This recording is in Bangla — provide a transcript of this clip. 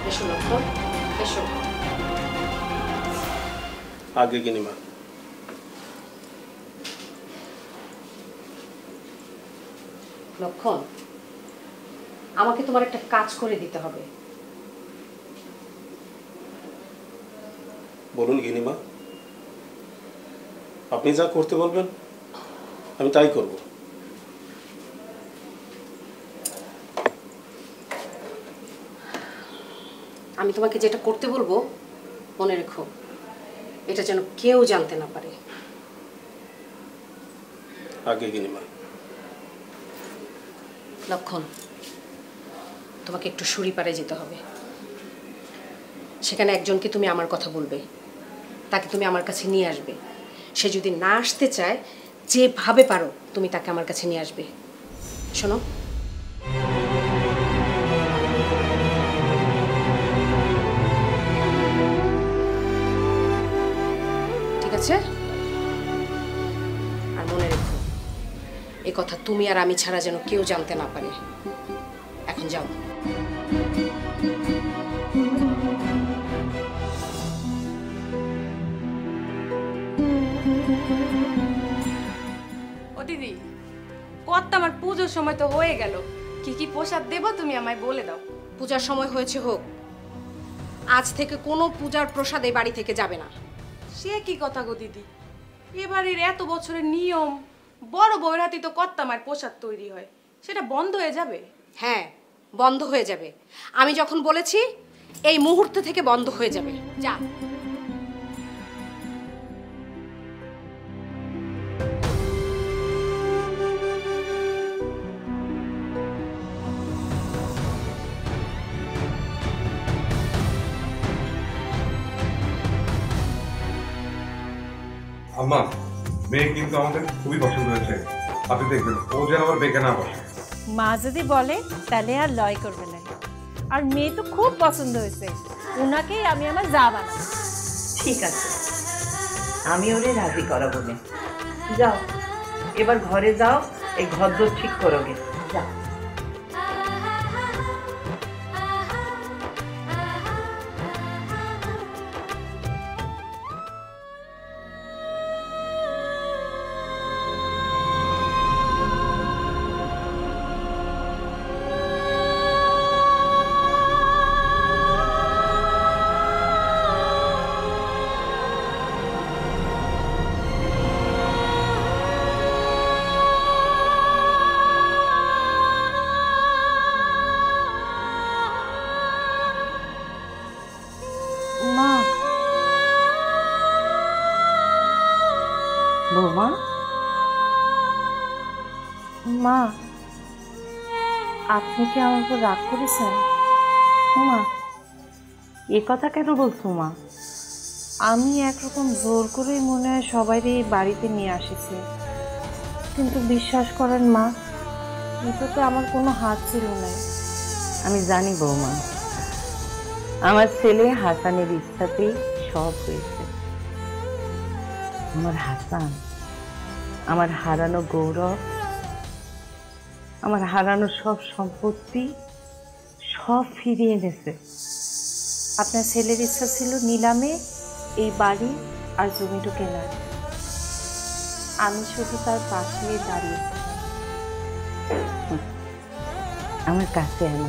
এসো লক্ষণ, এসো। আগে গিনিমা। লক্ষণ, আমাকে তোমার একটা কাজ করে দিতে হবে। বলুন গিনিমা, আপনি যা করতে বলবেন আমি তাই করব। আমি তোমাকে যেটা করতে বলবো মনে রেখো, এটা যেন কেউ জানতে না পারে। আগে গিনিমা। লক্ষণ, তোমাকে একটু সুরিপাড়ে যেতে হবে। সেখানে একজনকে তুমি আমার কথা বলবে, তাকে তুমি আমার কাছে নিয়ে আসবে। সে যদি না আসতে চায়, যেভাবে পারো তুমি তাকে আমার কাছে নিয়ে আসবে। শোনো, ঠিক আছে? আর মনে রেখো, এ কথা তুমি আর আমি ছাড়া যেন কেউ জানতে না পারে। এখন যাও। ও দিদি, কত আমার পুজোর সময় তো হয়ে গেল, কি কি প্রসাদ দেবো তুমি আমায় বলে দাও। পূজার সময় হয়েছে হোক, আজ থেকে কোনো পূজার প্রসাদ এই বাড়ি থেকে যাবে না। সে কি কথা গো দিদি, এবারের এত বছরের নিয়ম, বড় বউয়ের হাতে তো কত আমার প্রসাদ তৈরি হয়, সেটা বন্ধ হয়ে যাবে? হ্যাঁ, বন্ধ হয়ে যাবে। আমি যখন বলেছি এই মুহূর্ত থেকে বন্ধ হয়ে যাবে। যা। আম্মা, মেয়ে কিন্তু আমাদের খুবই পছন্দ হয়েছে। আপনি দেখবেন ও যেন আবার বেঁকে না বসে। মা যদি বলে তাহলে আর লয় করবে না। আর মেয়ে তো খুব পছন্দ হয়েছে, ওনাকেই আমি আমার যা বানাবো। ঠিক আছে, আমি ওরে রাজি করাবো না। যাও, এবার ঘরে যাও, এই ঘরদোর ঠিক করোগে। যাও। মা, বৌমা, মা, আপনি কি আমার উপর রাগ করেছেন? মা, এ কথা কেন বলছো মা? আমি একরকম জোর করেই মনে হয় সবাই এই বাড়িতে নিয়ে আসিছি, কিন্তু বিশ্বাস করেন মা, এটাতে আমার কোনো হাত ছিল না। আমি জানি বৌমা, আমার ছেলে হাসানের ইচ্ছাতেই সব হয়েছে। আমার হাসান আমার হারানো গৌরব, আমার হারানো সব সম্পত্তি সব ফিরিয়ে এনেছে। আপনার ছেলের ইচ্ছা ছিল নিলামে এই বাড়ি আর জমিটা কেনার, আমি শুধু তার পাশে দাঁড়িয়েছিলাম। আমার কাছে আনো।